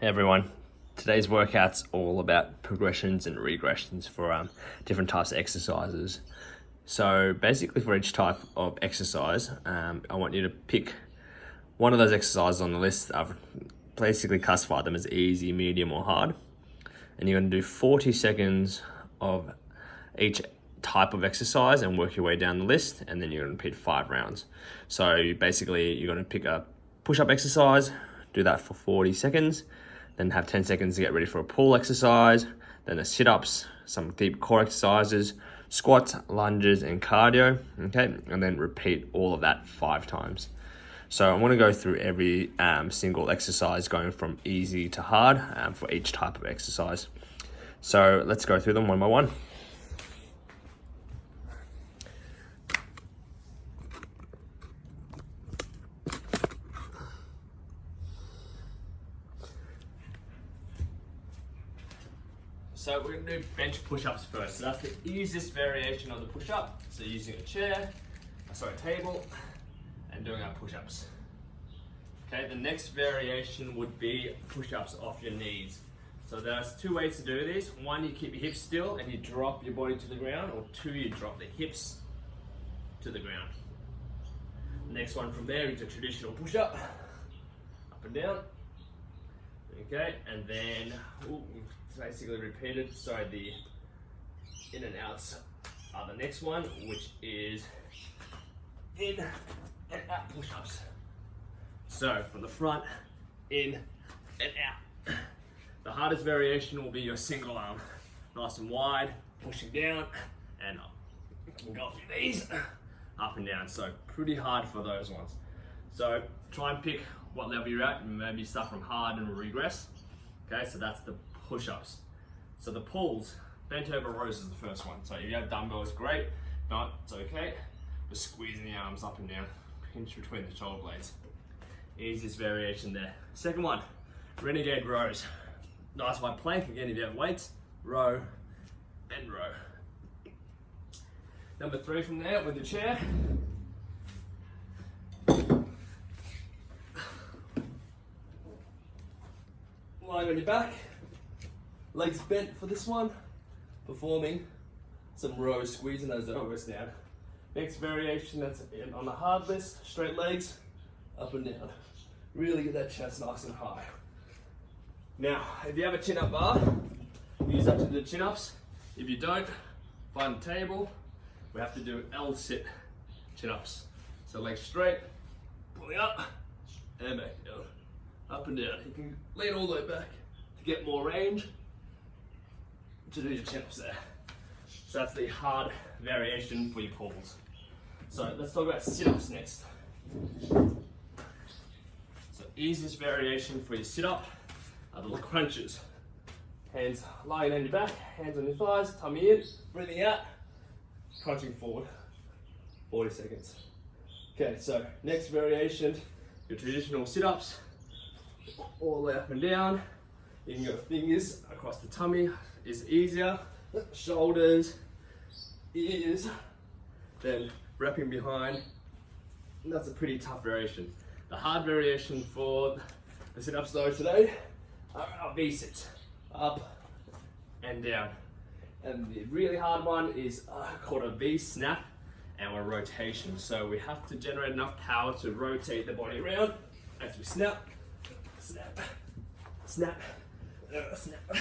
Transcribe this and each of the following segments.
Hey everyone, today's workout's all about progressions and regressions for different types of exercises. So basically for each type of exercise, I want you to pick one of those exercises on the list. I've basically classified them as easy, medium or hard. And you're going to do 40 seconds of each type of exercise and work your way down the list, and then you're going to repeat 5 rounds. So basically you're going to pick a push-up exercise, do that for 40 seconds, then have 10 seconds to get ready for a pull exercise, then the sit-ups, some deep core exercises, squats, lunges, and cardio, okay? And then repeat all of that 5 times. So I want to go through every single exercise going from easy to hard for each type of exercise. So let's go through them one by one. So we're going to do bench push-ups first. So that's the easiest variation of the push-up. So using a table, and doing our push-ups. Okay, the next variation would be push-ups off your knees. So there's 2 ways to do this. 1, you keep your hips still and you drop your body to the ground, or 2, you drop the hips to the ground. The next one from there is a traditional push-up, up and down. Okay, and then basically repeated. So the in and outs are the next one, which is in and out push-ups. So from the front, in and out. The hardest variation will be your single arm, nice and wide, pushing down and up. You can go off your knees, up and down. So pretty hard for those ones. So try and pick what level you're at, and maybe start from hard and regress. Okay, so that's the push-ups. So the pulls, bent over rows is the first one. So if you have dumbbells, great. If not, it's okay. Just squeezing the arms up and down, pinch between the shoulder blades. Easiest variation there. Second one, renegade rows. Nice wide plank, again if you have weights, row and row. Number 3 from there with the chair. Lying on your back, legs bent for this one, performing some rows, squeezing those elbows down. Next variation, that's on the hard list, straight legs, up and down. Really get that chest nice and high. Now, if you have a chin-up bar, use that to do chin-ups. If you don't, find a table. We have to do L-sit chin-ups. So legs straight, pulling up, and back down. Up and down. You can lean all the way back to get more range to do your chin-ups there. So that's the hard variation for your pulls. So let's talk about sit-ups next. So easiest variation for your sit-up are the crunches. Hands lying on your back, hands on your thighs, tummy in, breathing out, crunching forward. 40 seconds. Okay, so next variation, your traditional sit-ups. All the way up and down. You can go fingers across the tummy, is easier. Shoulders, ears, then wrapping behind. And that's a pretty tough variation. The hard variation for the sit-ups though today are our V-sits, up and down. And the really hard one is called a V-snap and a rotation. So we have to generate enough power to rotate the body around as we snap. Snap, snap, snap.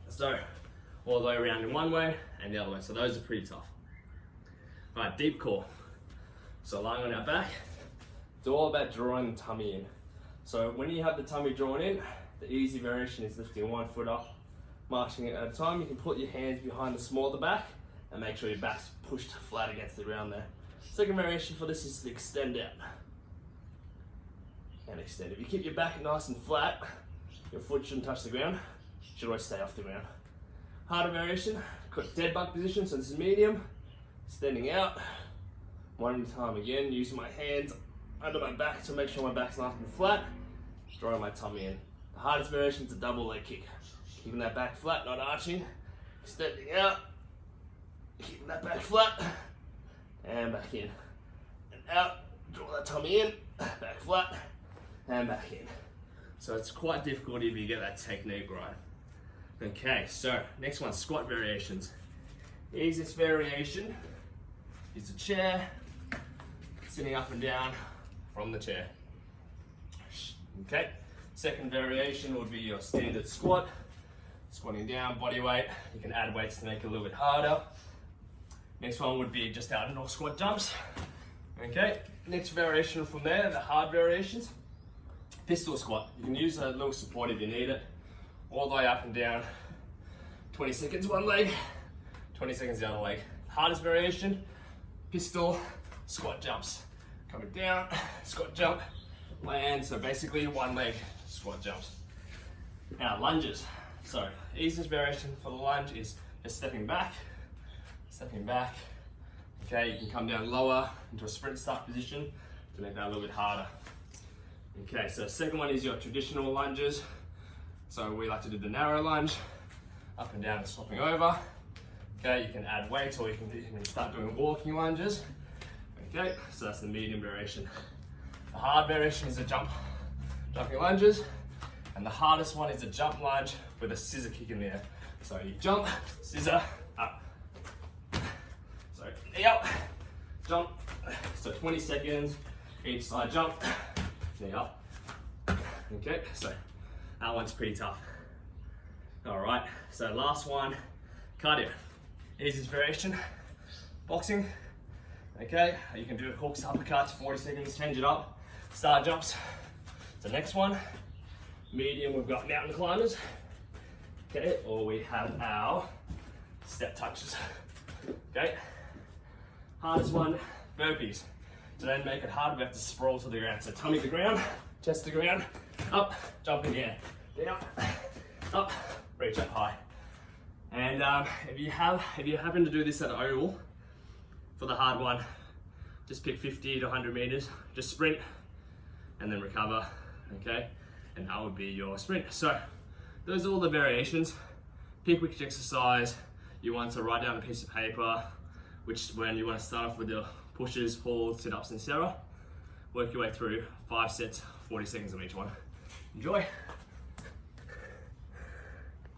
So, all the way around in one way and the other way. So those are pretty tough. All right, deep core. So lying on our back, it's all about drawing the tummy in. So when you have the tummy drawn in, the easy variation is lifting 1 foot up, marching it at a time. You can put your hands behind the small of the back and make sure your back's pushed flat against the ground there. Second variation for this is to extend out. And extend. If you keep your back nice and flat, your foot shouldn't touch the ground. Should always stay off the ground. Harder variation, got dead bug position, so this is medium. Extending out, one at a time again, using my hands under my back to make sure my back's nice and flat, drawing my tummy in. The hardest variation is a double leg kick. Keeping that back flat, not arching, extending out, keeping that back flat, and back in. And out, draw that tummy in, back flat, and back in. So it's quite difficult if you get that technique right. Okay, so next one, squat variations. Easiest variation is a chair, sitting up and down from the chair. Okay, second variation would be your standard squat, squatting down, body weight. You can add weights to make it a little bit harder. Next one would be just outdoor squat jumps. Okay, next variation from there, the hard variations. Pistol squat. You can use a little support if you need it. All the way up and down. 20 seconds one leg, 20 seconds the other leg. Hardest variation, pistol squat jumps. Coming down, squat jump, land. So basically one leg squat jumps. Now lunges. So easiest variation for the lunge is just stepping back. Okay, you can come down lower into a sprint start position to make that a little bit harder. Okay, so second one is your traditional lunges. So we like to do the narrow lunge, up and down and swapping over. Okay, you can add weights or you can start doing walking lunges. Okay, so that's the medium variation. The hard variation is the jumping lunges. And the hardest one is a jump lunge with a scissor kick in the air. So you jump, scissor, up. So knee up, jump. So 20 seconds, each side jump, knee up. Okay, so that one's pretty tough. All right, so last one, cardio. Easiest variation, boxing. Okay, you can do hooks, uppercuts, 40 seconds, change it up. Star jumps. The next one, medium, we've got mountain climbers. Okay, or we have our step touches. Okay, hardest one, burpees. To then make it harder, we have to sprawl to the ground. So tummy to the ground, chest to the ground, up, jump in the air, down, up, reach up high. And if you happen to do this at oval, for the hard one, just pick 50 to 100 meters, just sprint, and then recover, okay? And that would be your sprint. So those are all the variations. Pick which exercise you want to write down on a piece of paper, which when you want to start off with the pushes, pulls, sit-ups, etc. Work your way through 5 sets, 40 seconds of each one. Enjoy.